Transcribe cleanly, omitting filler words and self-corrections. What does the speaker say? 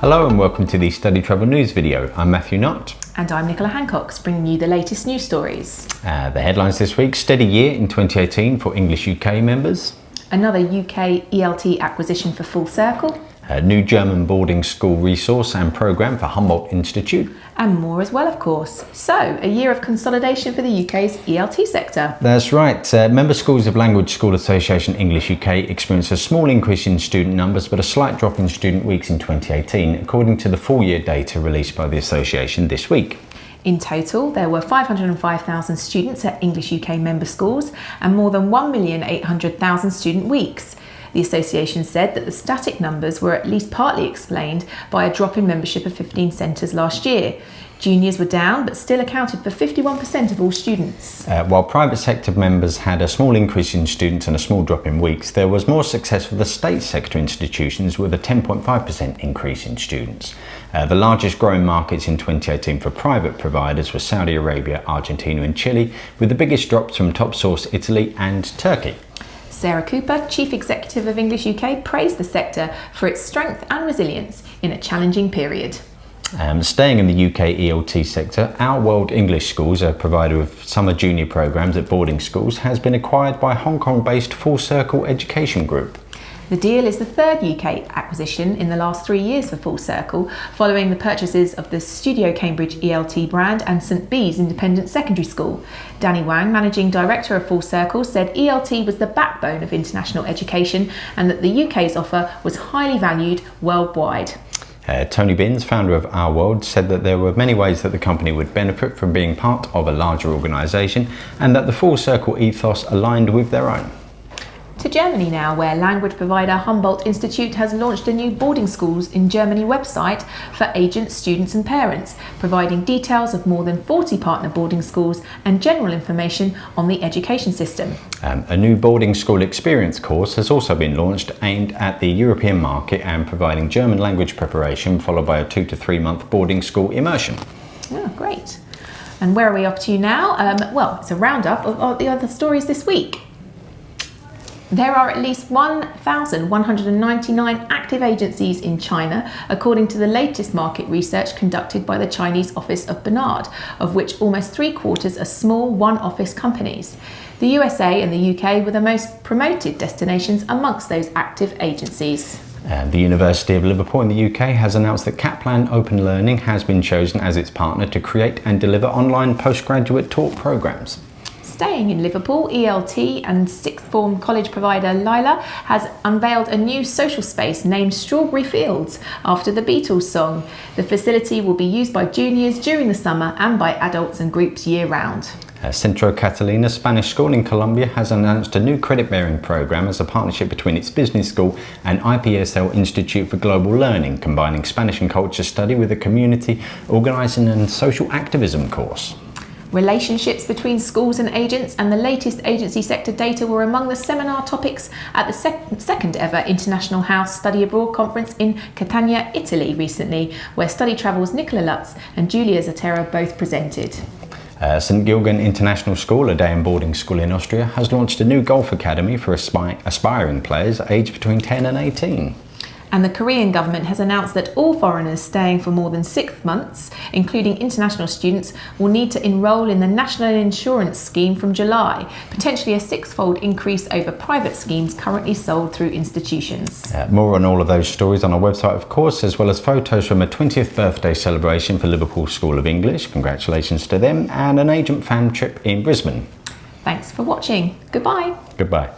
Hello and welcome to the StudyTravel news video. I'm Matthew Knott. And I'm Nicola Hancox, bringing you the latest news stories. The headlines this week: steady year in 2018 for English UK members. Another UK ELT acquisition for Full Circle. A new German boarding school resource and programme for Humboldt-Institut. And more as well, of course. So, a year of consolidation for the UK's ELT sector. That's right. Member schools of Language School Association English UK experienced a small increase in student numbers but a slight drop in student weeks in 2018, according to the full year data released by the association this week. In total, there were 505,000 students at English UK member schools and more than 1,800,000 student weeks. The association said that the static numbers were at least partly explained by a drop in membership of 15 centres last year. Juniors were down but still accounted for 51% of all students. While private sector members had a small increase in students and a small drop in weeks, there was more success for the state sector institutions with a 10.5% increase in students. The largest growing markets in 2018 for private providers were Saudi Arabia, Argentina and Chile, with the biggest drops from top source Italy and Turkey. Sarah Cooper, Chief Executive of English UK, praised the sector for its strength and resilience in a challenging period. Staying in the UK ELT sector, Our World English Schools, a provider of summer junior programmes at boarding schools, has been acquired by Hong Kong-based Full Circle Education Group. The deal is the third UK acquisition in the last 3 years for Full Circle, following the purchases of the Studio Cambridge ELT brand and St Bees Independent Secondary School. Danny Wang, Managing Director of Full Circle, said ELT was the backbone of international education and that the UK's offer was highly valued worldwide. Tony Binns, founder of Our World, said that there were many ways that the company would benefit from being part of a larger organisation and that the Full Circle ethos aligned with their own. To Germany now, where language provider Humboldt-Institut has launched a new boarding schools in Germany website for agents, students and parents, providing details of more than 40 partner boarding schools and general information on the education system. A new boarding school experience course has also been launched, aimed at the European market and providing German language preparation, followed by a 2 to 3 month boarding school immersion. Oh, great. And where are we off to now? Well, it's a roundup of the other stories this week. There are at least 1,199 active agencies in China, according to the latest market research conducted by the Chinese Office of Barnard, of which almost 3/4 are small one-office companies. The USA and the UK were the most promoted destinations amongst those active agencies. The University of Liverpool in the UK has announced that Kaplan Open Learning has been chosen as its partner to create and deliver online postgraduate taught programmes. Staying in Liverpool, ELT and sixth form college provider Lila has unveiled a new social space named Strawberry Fields after the Beatles song. The facility will be used by juniors during the summer and by adults and groups year round. Centro Catalina Spanish School in Colombia has announced a new credit-bearing programme as a partnership between its business school and IPSL Institute for Global Learning, combining Spanish and culture study with a community organising and social activism course. Relationships between schools and agents and the latest agency sector data were among the seminar topics at the second ever International House Study Abroad conference in Catania, Italy recently, where StudyTravel's Nicola Lutz and Julia Zatera both presented. St Gilgen International School, a day and boarding school in Austria, has launched a new golf academy for aspiring players aged between 10 and 18. And the Korean government has announced that all foreigners staying for more than 6 months, including international students, will need to enrol in the National Insurance Scheme from July, potentially a 6-fold increase over private schemes currently sold through institutions. More on all of those stories on our website, of course, as well as photos from a 20th birthday celebration for Liverpool School of English, congratulations to them, and an agent fan trip in Brisbane. Thanks for watching. Goodbye. Goodbye.